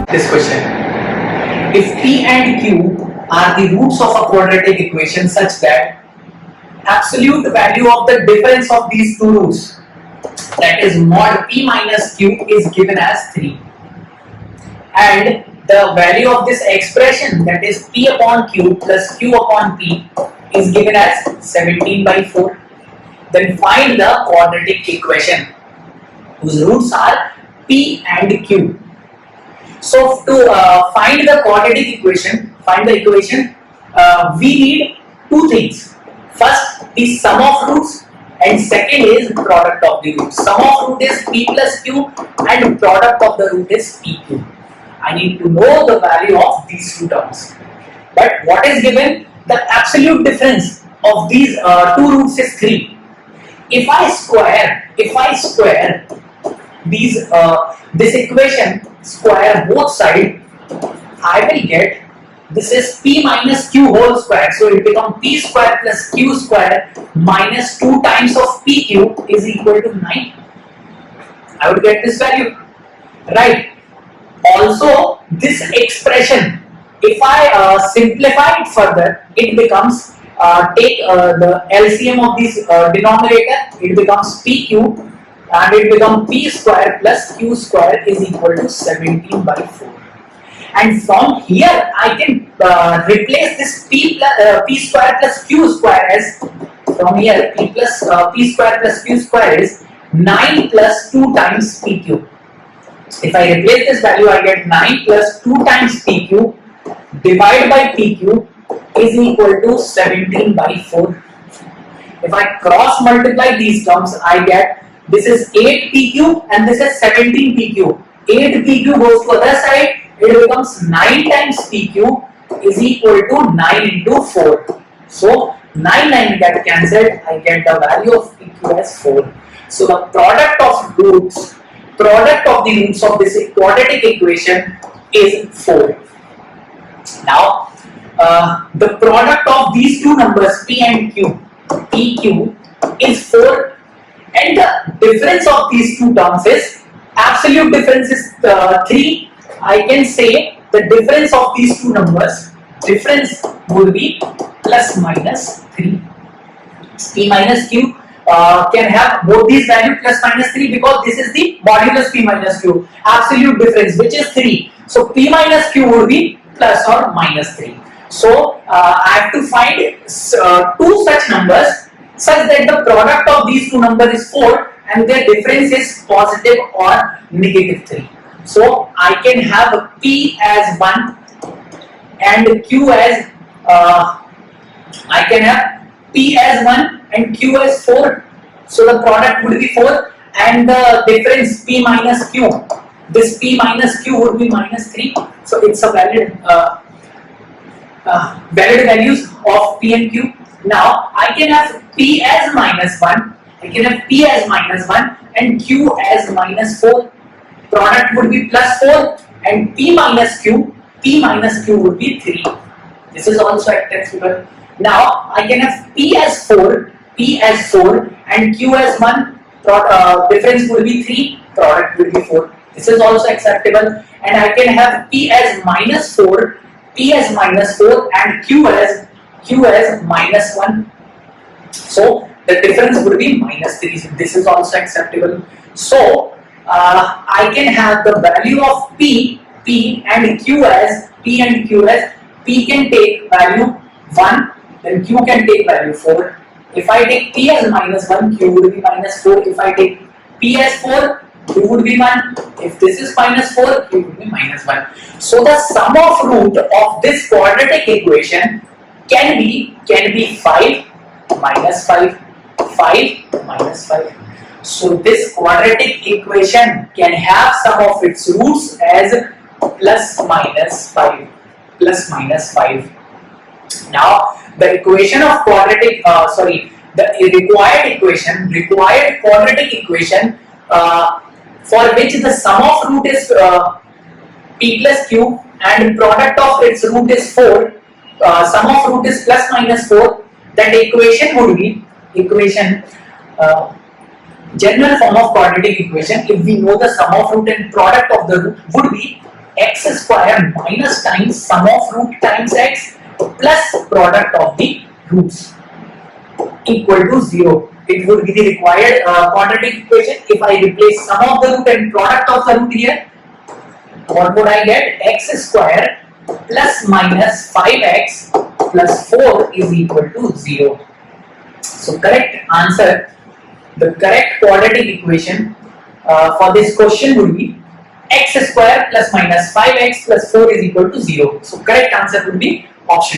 This question: if P and Q are the roots of a quadratic equation such that absolute value of the difference of these two roots, that is mod P minus Q, is given as 3, and the value of this expression, that is P upon Q plus Q upon P, is given as 17/4, then find the quadratic equation whose roots are P and Q. So to find the quadratic equation, we need two things. First is sum of roots, and second is product of the roots. Sum of root is P plus Q and product of the root is PQ. I need to know the value of these two terms. But what is given? The absolute difference of these two roots is 3. If I square these this equation, square both sides, I will get, this is P minus Q whole square, so it becomes P square plus Q square minus 2 times of PQ is equal to 9. I would get this value, right? Also, this expression, if I simplify it further, it becomes, take the LCM of this denominator, it becomes PQ, and it becomes P square plus Q square is equal to 17/4. And from here I can replace this P square plus Q square as, from here P square plus Q square is 9 plus 2 times PQ. If I replace this value, I get 9 plus 2 times PQ divided by PQ is equal to 17/4. If I cross multiply these terms, I get, this is 8 PQ and this is 17 PQ. 8 PQ goes to other side, it becomes 9 times PQ is equal to 9 into 4. So 9 get cancelled, I get the value of PQ as 4. So the product of the roots of this quadratic equation is 4. Now the product of these two numbers P and Q, PQ, is 4, and the difference of these two terms is, absolute difference is 3. I can say the difference of these two numbers, difference would be plus minus 3. P minus Q can have both these values plus minus 3 because this is the modulus P minus Q, absolute difference, which is 3. So P minus Q would be plus or minus 3. So I have to find two such numbers such that the product of these two numbers is 4 and their difference is positive or negative 3. So I can have P as 1 and Q as I can have P as 1 and Q as 4. So the product would be 4 and the difference P minus Q, this P minus Q would be minus 3. So it's a valid values of P and Q. Now I can have P as minus 1, I can have P as minus 1 and Q as minus 4. Product would be plus 4 and P minus Q would be 3. This is also acceptable. Now I can have P as 4 and Q as 1. Difference would be 3, product will be 4. This is also acceptable. And I can have P as minus 4 and Q as minus 1. So the difference would be minus 3. This is also acceptable. So I can have the value of P and Q as P can take value 1, then Q can take value 4. If I take P as minus 1, Q would be minus 4. If I take P as 4, Q would be 1. If this is minus 4, Q would be minus 1. So the sum of root of this quadratic equation can be 5 minus 5, 5 minus 5. So this quadratic equation can have sum of its roots as plus minus 5. Now the equation of quadratic, the required quadratic equation for which the sum of root is P plus Q and product of its root is 4, sum of root is plus minus 4, that equation would be general form of quadratic equation, if we know the sum of root and product of the root, would be x square minus times sum of root times x plus product of the roots equal to 0. It would be the required quadratic equation. If I replace sum of the root and product of the root here, what would I get? X square plus minus 5x plus 4 is equal to 0. So correct answer, the correct quadratic equation for this question would be x square plus minus 5x plus 4 is equal to 0. So correct answer would be option